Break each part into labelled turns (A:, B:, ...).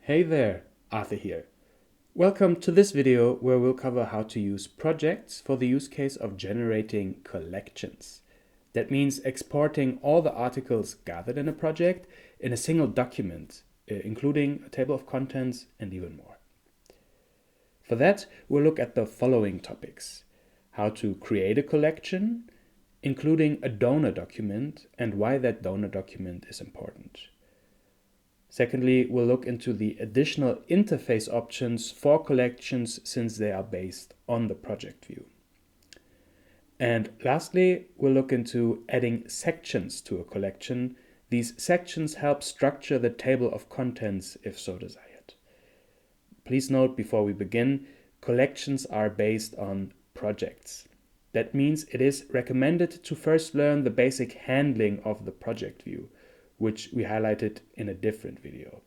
A: Hey there, Arthur here. Welcome to this video where we'll cover how to use projects for the use case of generating collections. That means exporting all the articles gathered in a project in a single document, including a table of contents and even more. For that, we'll look at the following topics: how to create a collection, including a donor document and why that donor document is important. Secondly, we'll look into the additional interface options for collections since they are based on the project view. And lastly, we'll look into adding sections to a collection. These sections help structure the table of contents if so desired. Please note before we begin, collections are based on projects. That means it is recommended to first learn the basic handling of the project view, which we highlighted in a different video.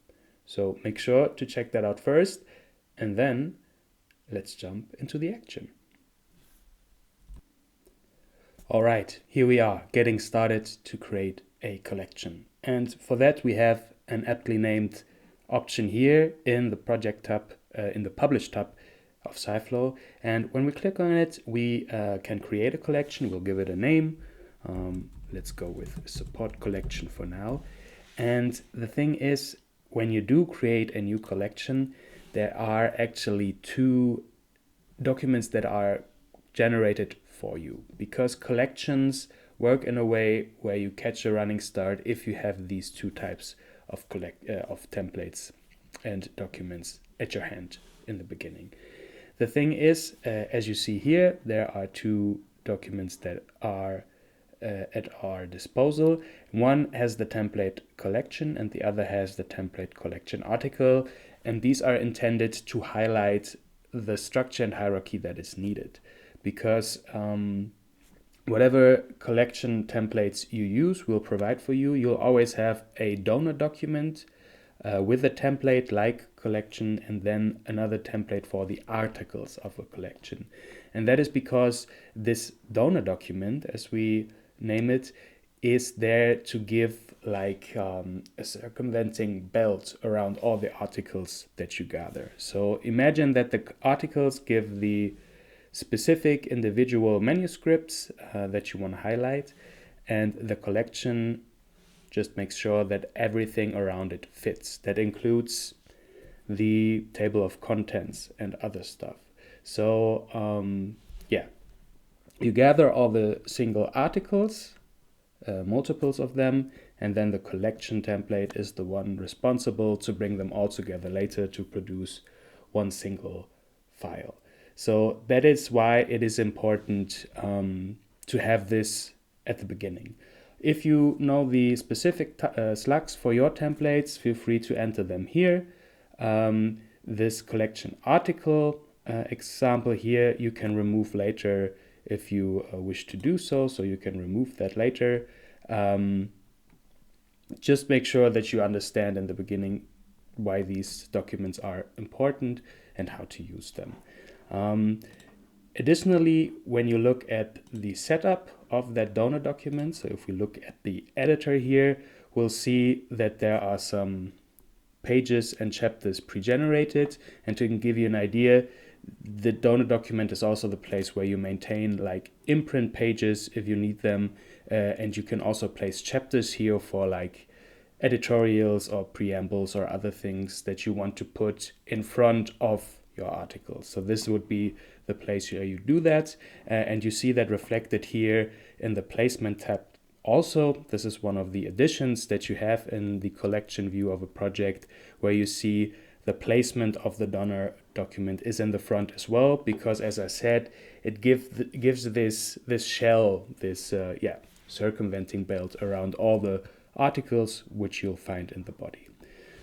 A: So make sure to check that out first, and then let's jump into the action. All right, here we are getting started to create a collection. And for that we have an aptly named option here in the project tab, in the publish tab of SciFlow. And when we click on it, we can create a collection. We'll give it a name. Let's go with support collection for now. And the thing is, when you do create a new collection, there are actually two documents that are generated for you, because collections work in a way where you catch a running start if you have these two types of templates and documents at your hand in the beginning. The thing is, as you see here, there are two documents that are at our disposal. One has the template collection and the other has the template collection article, and these are intended to highlight the structure and hierarchy that is needed, because whatever collection templates you use will provide for you. You'll always have a donor document with a template like collection, and then another template for the articles of a collection. And that is because this donor document, as we name it, is there to give like a circumventing belt around all the articles that you gather. So imagine that the articles give the specific individual manuscripts that you want to highlight, and the collection just makes sure that everything around it fits. That includes the table of contents and other stuff. So you gather all the single articles, multiples of them, and then the collection template is the one responsible to bring them all together later to produce one single file. So that is why it is important to have this at the beginning. If you know the specific slugs for your templates, feel free to enter them here. This collection article example here you can remove later if you wish to do so, so you can remove that later. Just make sure that you understand in the beginning why these documents are important and how to use them. Additionally, when you look at the setup of that donor document, so if we look at the editor here, we'll see that there are some pages and chapters pre-generated. And to give you an idea, the donor document is also the place where you maintain like imprint pages if you need them, and you can also place chapters here for like editorials or preambles or other things that you want to put in front of your article. So this would be the place where you do that, and you see that reflected here in the placement tab. Also, this is one of the additions that you have in the collection view of a project, where you see the placement of the donor document is in the front as well, because as I said, it gives this shell, this circumventing belt around all the articles which you'll find in the body.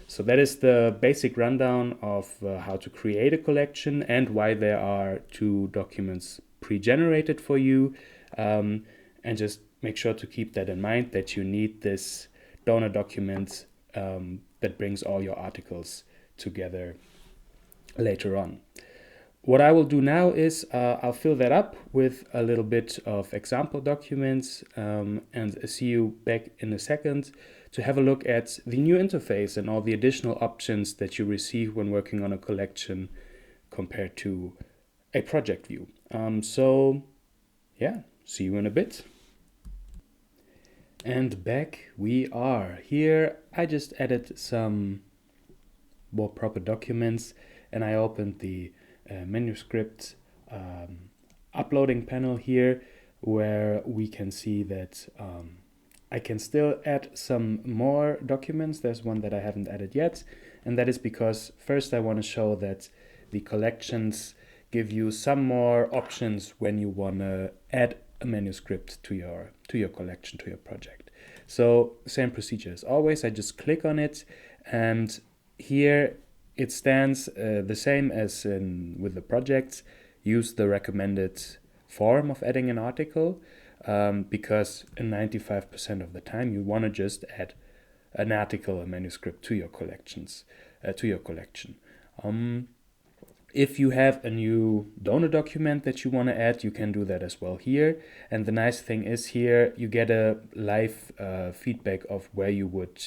A: So that is the basic rundown of how to create a collection and why there are two documents pre-generated for you. And just make sure to keep that in mind, that you need this donor document that brings all your articles together later on. What I will do now is I'll fill that up with a little bit of example documents and see you back in a second to have a look at the new interface and all the additional options that you receive when working on a collection compared to a project view. So yeah, see you in a bit. And back we are. Here I just added some more proper documents, and I opened the manuscript uploading panel here, where we can see that I can still add some more documents. There's one that I haven't added yet, and that is because first I want to show that the collections give you some more options when you want to add a manuscript to your collection, to your project. So same procedure as always. I just click on it, and here it stands the same as with the projects. Use the recommended form of adding an article, because in 95% of the time you want to just add an article, a manuscript to your collections, to your collection. If you have a new donor document that you want to add, you can do that as well here. And the nice thing is here you get a live feedback of where you would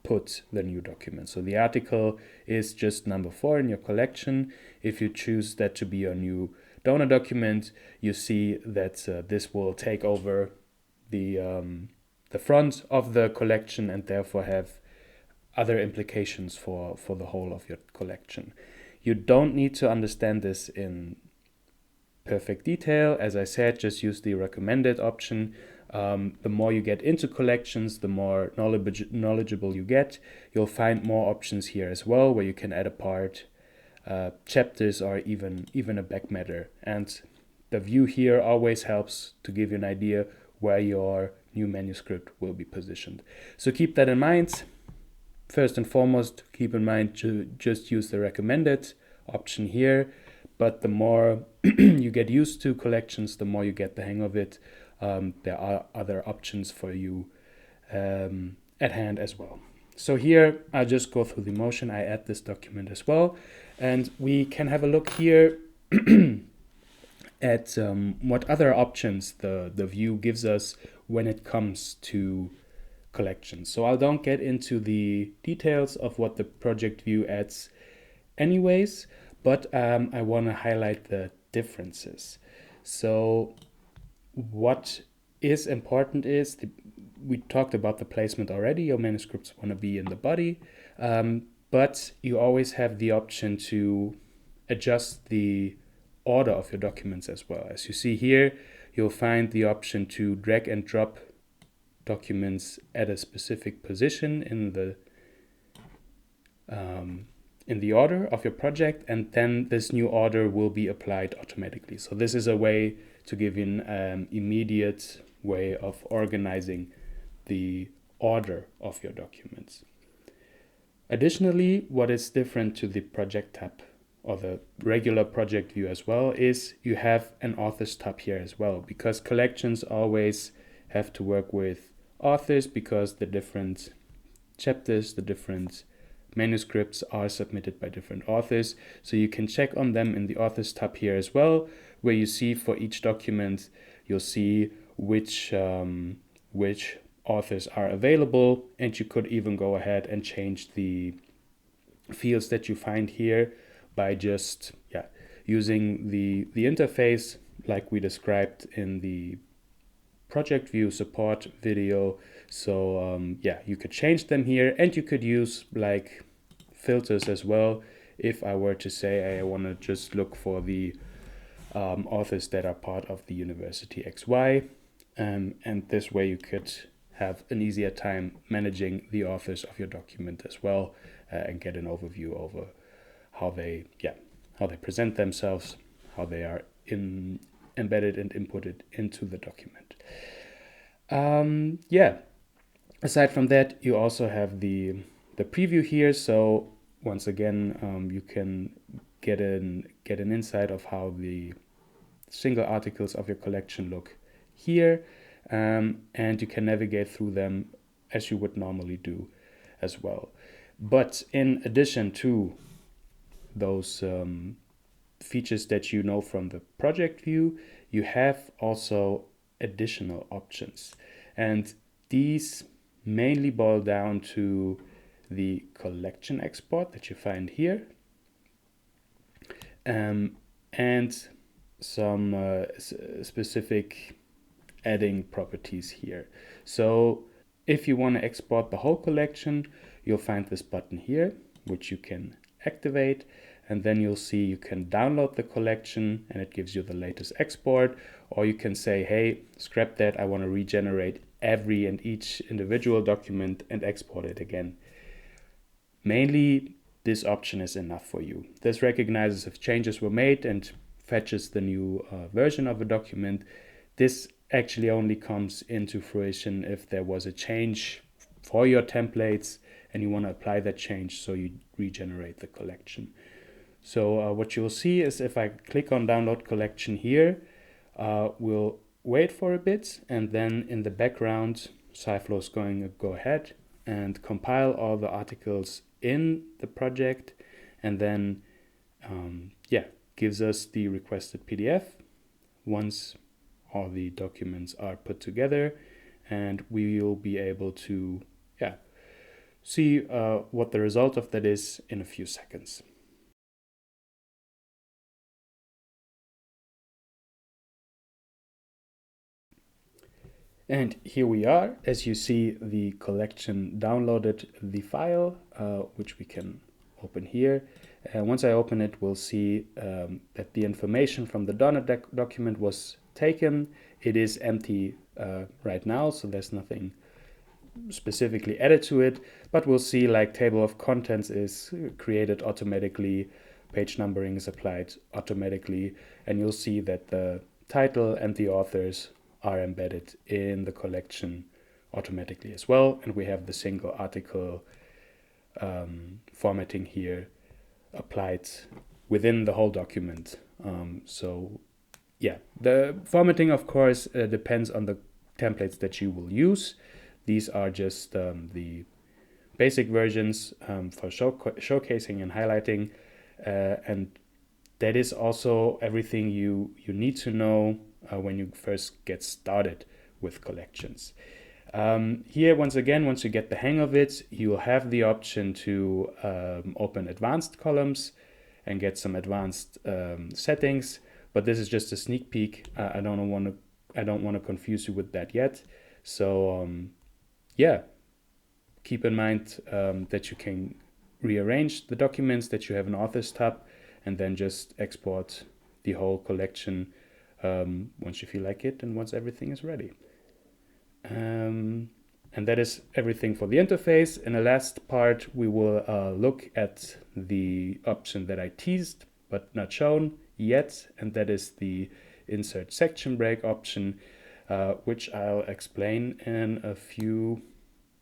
A: put the new document. So the article is just number 4 in your collection. If you choose that to be your new donor document, you see that this will take over the front of the collection and therefore have other implications for the whole of your collection. You don't need to understand this in perfect detail. As I said, just use the recommended option. The more you get into collections, the more knowledgeable you get. You'll find more options here as well, where you can add a part, chapters, or even a back matter. And the view here always helps to give you an idea where your new manuscript will be positioned. So keep that in mind. First and foremost, keep in mind to just use the recommended option here. But the more you get used to collections, the more you get the hang of it. There are other options for you at hand as well. So here I just go through the motion. I add this document as well, and we can have a look here at what other options the view gives us when it comes to collections. So I don't get into the details of what the project view adds anyways, but I want to highlight the differences. So what is important is, we talked about the placement already. Your manuscripts want to be in the body, but you always have the option to adjust the order of your documents as well. As you see here, you'll find the option to drag and drop documents at a specific position in the order of your project, and then this new order will be applied automatically. So this is a way to give you an immediate way of organizing the order of your documents. Additionally, what is different to the project tab or the regular project view as well is you have an authors tab here as well, because collections always have to work with authors, because the different chapters, the different manuscripts are submitted by different authors. So you can check on them in the authors tab here as well, where you see for each document, you'll see which authors are available, and you could even go ahead and change the fields that you find here by just using the interface like we described in the project view support video. So you could change them here, and you could use like filters as well. If I were to say I want to just look for the authors that are part of the University XY, and this way you could have an easier time managing the authors of your document as well, and get an overview over how they present themselves, how they are embedded and inputted into the document. Aside from that, you also have the preview here. So once again, you can get an insight of how the single articles of your collection look here, and you can navigate through them as you would normally do as well. But in addition to those features that you know from the project view, you have also additional options, and these mainly boil down to the collection export that you find here, and some specific adding properties here. So if you want to export the whole collection, you'll find this button here, which you can activate, and then you'll see you can download the collection and it gives you the latest export, or you can say, hey, scrap that, I want to regenerate every and each individual document and export it again. Mainly, this option is enough for you. This recognizes if changes were made and fetches the new version of a document. This actually only comes into fruition if there was a change for your templates and you want to apply that change, so you regenerate the collection. So what you'll see is if I click on download collection here, we'll wait for a bit, and then in the background SciFlow is going to go ahead and compile all the articles in the project, and then gives us the requested PDF once all the documents are put together, and we will be able to see what the result of that is in a few seconds. And here we are. As you see, the collection downloaded the file, which we can open here. Once I open it, we'll see that the information from the donor document was taken. It is empty right now, so there's nothing specifically added to it, but we'll see like table of contents is created automatically, page numbering is applied automatically, and you'll see that the title and the authors are embedded in the collection automatically as well, and we have the single article formatting here applied within the whole document. The formatting, of course, depends on the templates that you will use. These are just the basic versions for showcasing and highlighting, and that is also everything you need to know when you first get started with collections. Here, once you get the hang of it, you'll have the option to open advanced columns and get some advanced settings, but this is just a sneak peek. I don't want to confuse you with that yet. So keep in mind that you can rearrange the documents, that you have an authors tab, and then just export the whole collection once you feel like it and once everything is ready. And that is everything for the interface. In the last part, we will look at the option that I teased but not shown yet, and that is the insert section break option, which I'll explain in a few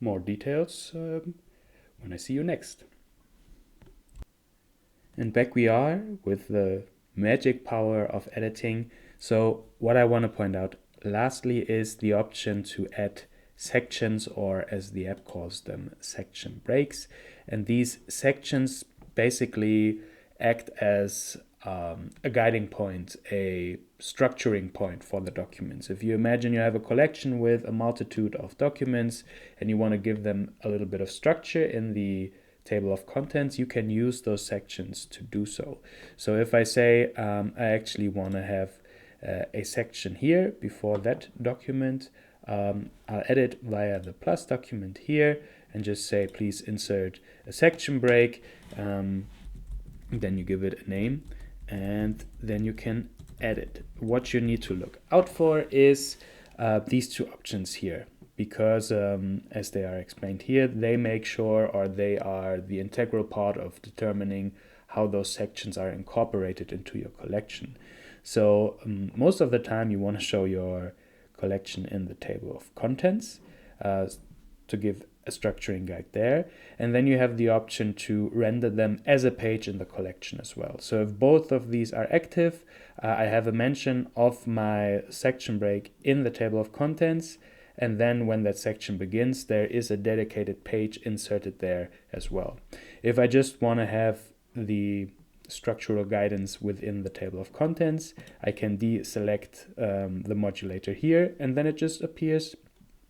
A: more details when I see you next. And back we are with the magic power of editing. So what I want to point out lastly is the option to add sections, or as the app calls them, section breaks. And these sections basically act as a guiding point, a structuring point for the documents. If you imagine you have a collection with a multitude of documents and you want to give them a little bit of structure in the table of contents, you can use those sections to do so. So if I say I actually want to have a section here before that document, I'll edit via the plus document here and just say please insert a section break, then you give it a name, and then you can edit. What you need to look out for is these two options here, because as they are explained here, they make sure, or they are the integral part of determining how those sections are incorporated into your collection. So most of the time you want to show your collection in the table of contents to give a structuring guide there, and then you have the option to render them as a page in the collection as well. So if both of these are active, I have a mention of my section break in the table of contents, and then when that section begins, there is a dedicated page inserted there as well. If I just want to have the structural guidance within the table of contents, I can deselect the modulator here, and then it just appears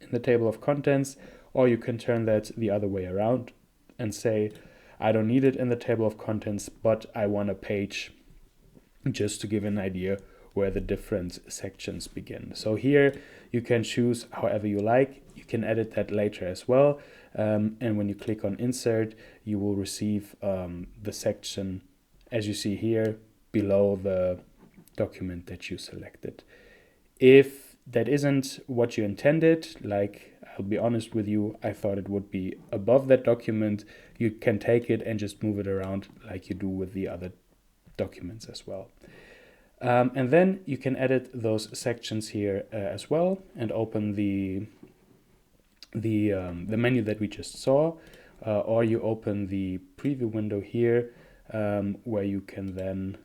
A: in the table of contents, or you can turn that the other way around and say, I don't need it in the table of contents, but I want a page just to give an idea where the different sections begin. So here you can choose however you like. You can edit that later as well. And when you click on insert, you will receive the section, as you see here, below the document that you selected. If that isn't what you intended, like I'll be honest with you, I thought it would be above that document, you can take it and just move it around like you do with the other documents as well. And then you can edit those sections here as well and open the menu that we just saw, or you open the preview window here, where you can then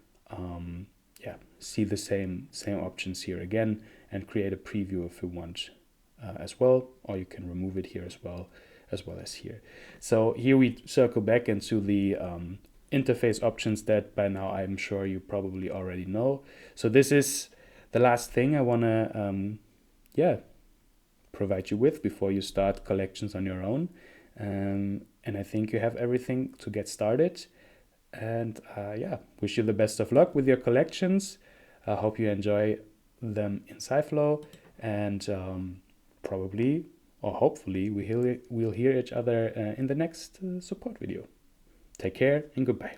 A: see the same options here again and create a preview if you want as well, or you can remove it here as well as here. So here we circle back into the interface options that by now I'm sure you probably already know. So this is the last thing I want to provide you with before you start collections on your own. And I think you have everything to get started. And wish you the best of luck with your collections. I hope you enjoy them in SciFlow, and probably or hopefully we'll hear each other in the next support video. Take care and goodbye.